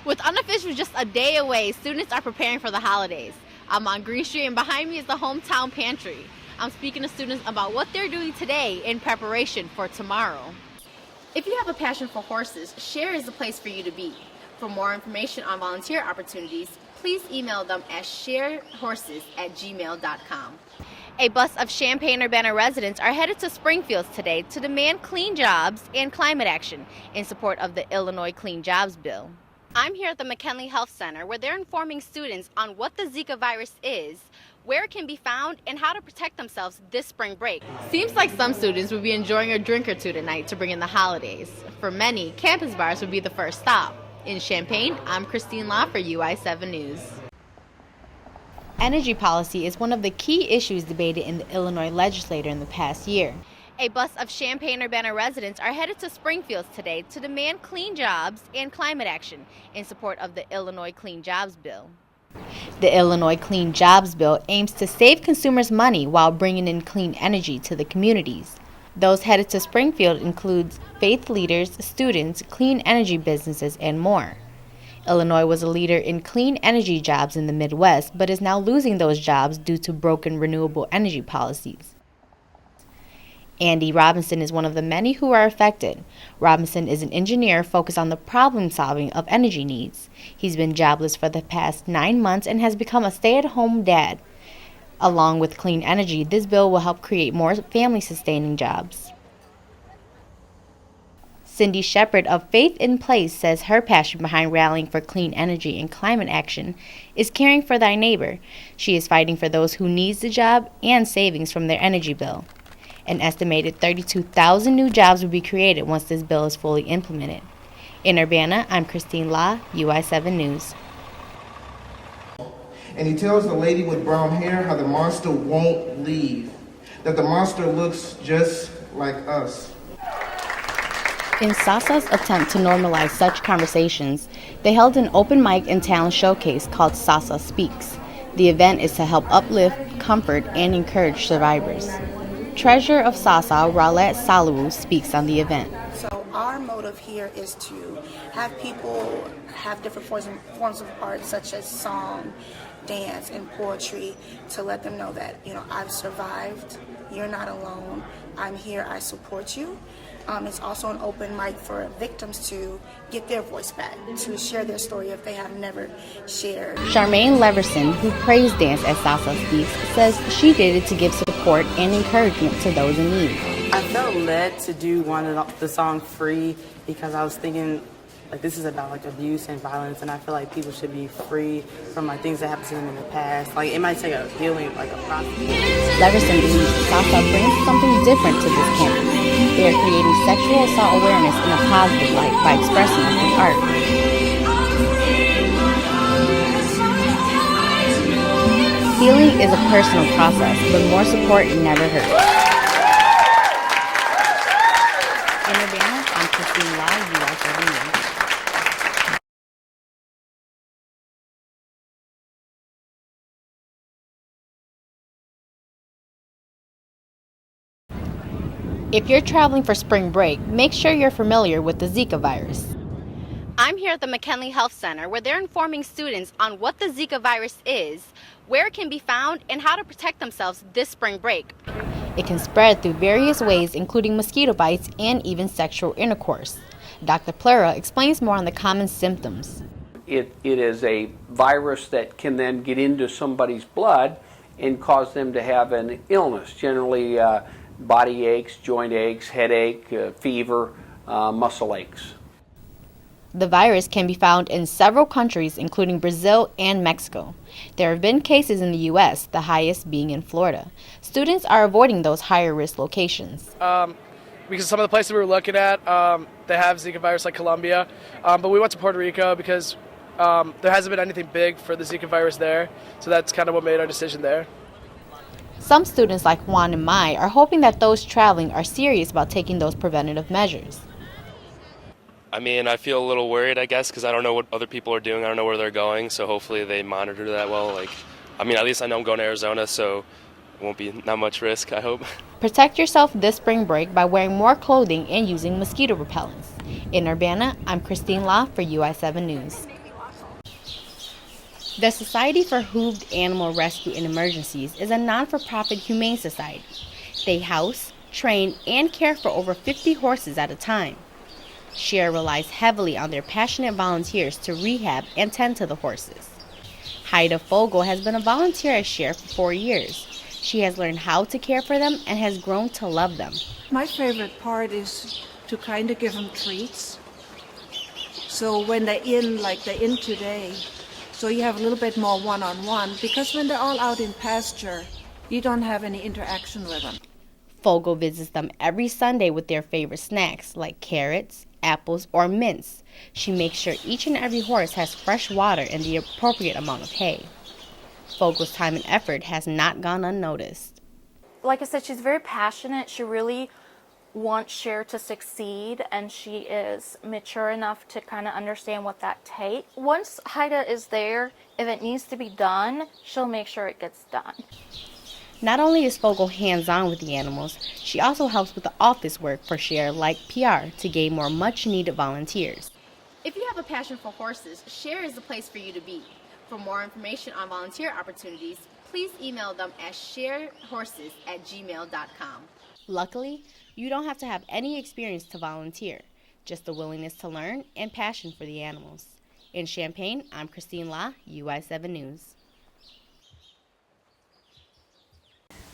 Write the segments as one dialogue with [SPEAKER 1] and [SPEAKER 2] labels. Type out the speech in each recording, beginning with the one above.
[SPEAKER 1] With unofficial just a day away, students are preparing for the holidays. I'm on Green Street and behind me is the hometown pantry. I'm speaking to students about what they're doing today in preparation for tomorrow. If you have a passion for horses, Share is the place for you to be. For more information on volunteer opportunities, please email them at sharehorses@gmail.com. A bus of Champaign-Urbana residents are headed to Springfield today to demand clean jobs and climate action in support of the Illinois Clean Jobs Bill. I'm here at the McKinley Health Center where they're informing students on what the Zika virus is, where it can be found, and how to protect themselves this spring break. Seems like some students would be enjoying a drink or two tonight to bring in the holidays. For many, campus bars would be the first stop. In Champaign, I'm Christine Law for UI7 News. Energy policy is one of the key issues debated in the Illinois legislature in the past year. A bus of Champaign-Urbana residents are headed to Springfield today to demand clean jobs and climate action in support of the Illinois Clean Jobs Bill. The Illinois Clean Jobs Bill aims to save consumers money while bringing in clean energy to the communities. Those headed to Springfield include faith leaders, students, clean energy businesses, and more. Illinois was a leader in clean energy jobs in the Midwest, but is now losing those jobs due to broken renewable energy policies. Andy Robinson is one of the many who are affected. Robinson is an engineer focused on the problem solving of energy needs. He's been jobless for the past 9 months and has become a stay-at-home dad. Along with clean energy, this bill will help create more family-sustaining jobs. Cindy Shepard of Faith in Place says her passion behind rallying for clean energy and climate action is caring for thy neighbor. She is fighting for those who need the job and savings from their energy bill. An estimated 32,000 new jobs will be created once this bill is fully implemented. In Urbana, I'm Christine Law, UI7 News.
[SPEAKER 2] And he tells the lady with brown hair how the monster won't leave, that the monster looks just like us.
[SPEAKER 1] In SASA's attempt to normalize such conversations, they held an open mic and talent showcase called SASA Speaks. The event is to help uplift, comfort, and encourage survivors. Treasurer of SASA, Rowlett Salawu, speaks on the event.
[SPEAKER 3] So our motive here is to have people have different forms of art, such as song, dance, and poetry, to let them know that, I've survived, you're not alone, I'm here, I support you. It's also an open mic for victims to get their voice back, to share their story if they have never shared.
[SPEAKER 1] Charmaine Leverson, who praise dance at Salsa Speaks, says she did it to give support and encouragement to those in need.
[SPEAKER 4] I felt led to do the song Free because I was thinking, this is about abuse and violence, and I feel like people should be free from things that happened to them in the past. It might take a healing, a process.
[SPEAKER 1] Leverson believes Salsa brings something different to this campus. They are creating sexual assault awareness in a positive light by expressing it through art. Healing is a personal process, but more support never hurts. In Urbana, I'm Christine Law, UI7 News. If you're traveling for spring break, make sure you're familiar with the Zika virus. I'm here at the McKinley Health Center where they're informing students on what the Zika virus is, where it can be found, and how to protect themselves this spring break. It can spread through various ways, including mosquito bites and even sexual intercourse. Dr. Plera explains more on the common symptoms.
[SPEAKER 5] It is a virus that can then get into somebody's blood and cause them to have an illness, generally body aches, joint aches, headache, fever, muscle aches.
[SPEAKER 1] The virus can be found in several countries, including Brazil and Mexico. There have been cases in the U.S., the highest being in Florida. Students are avoiding those higher risk locations.
[SPEAKER 6] Because some of the places we were looking at, they have Zika virus, like Colombia. But we went to Puerto Rico because there hasn't been anything big for the Zika virus there. So that's kind of what made our decision there.
[SPEAKER 1] Some students like Juan and Mai are hoping that those traveling are serious about taking those preventative measures.
[SPEAKER 7] I feel a little worried, I guess, because I don't know what other people are doing. I don't know where they're going, so hopefully they monitor that well. At least I know I'm going to Arizona, so it won't be not much risk, I hope.
[SPEAKER 1] Protect yourself this spring break by wearing more clothing and using mosquito repellents. In Urbana, I'm Christine Law for UI7 News. The Society for Hooved Animal Rescue and Emergencies is a non-for-profit humane society. They house, train, and care for over 50 horses at a time. SHARE relies heavily on their passionate volunteers to rehab and tend to the horses. Haida Fogel has been a volunteer at SHARE for 4 years. She has learned how to care for them and has grown to love them.
[SPEAKER 8] My favorite part is to kind of give them treats. So when they're in, like they're in today, so you have a little bit more one-on-one, because when they're all out in pasture, you don't have any interaction with them.
[SPEAKER 1] Fogel visits them every Sunday with their favorite snacks like carrots, apples, or mints. She makes sure each and every horse has fresh water and the appropriate amount of hay. Fogel's time and effort has not gone unnoticed.
[SPEAKER 9] Like I said, she's very passionate. She really wants SHARE to succeed, and she is mature enough to kind of understand what that takes. Once Haida is there, if it needs to be done, she'll make sure it gets done.
[SPEAKER 1] Not only is Fogel hands-on with the animals, she also helps with the office work for SHARE like PR to gain more much-needed volunteers. If you have a passion for horses, SHARE is the place for you to be. For more information on volunteer opportunities, please email them at sharehorses@gmail.com. Luckily, you don't have to have any experience to volunteer, just the willingness to learn and passion for the animals. In Champaign, I'm Christine La, UI7 News.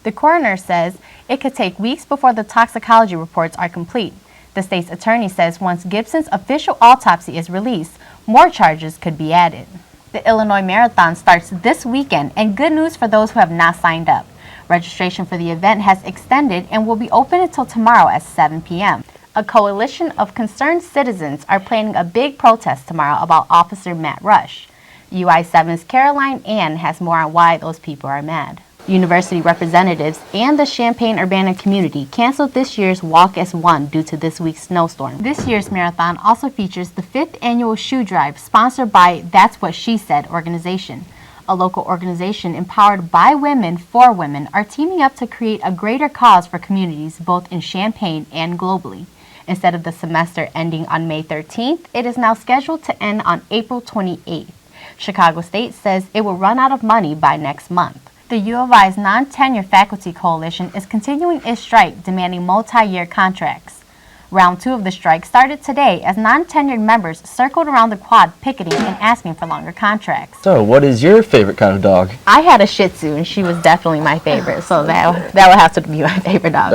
[SPEAKER 1] The coroner says it could take weeks before the toxicology reports are complete. The state's attorney says once Gibson's official autopsy is released, more charges could be added. The Illinois Marathon starts this weekend, and good news for those who have not signed up. Registration for the event has extended and will be open until tomorrow at 7 p.m. A coalition of concerned citizens are planning a big protest tomorrow about Officer Matt Rush. UI7's Caroline Ann has more on why those people are mad. University representatives and the Champaign-Urbana community canceled this year's Walk as One due to this week's snowstorm. This year's marathon also features the 5th annual shoe drive sponsored by That's What She Said organization. A local organization empowered by women for women are teaming up to create a greater cause for communities both in Champaign and globally. Instead of the semester ending on May 13th, it is now scheduled to end on April 28th. Chicago State says it will run out of money by next month. The U of I's Non-Tenure Faculty Coalition is continuing its strike demanding multi-year contracts. Round 2 of the strike started today as non-tenured members circled around the quad picketing and asking for longer contracts.
[SPEAKER 10] So, what is your favorite kind of dog?
[SPEAKER 1] I had a Shih Tzu and she was definitely my favorite, so that would have to be my favorite dog.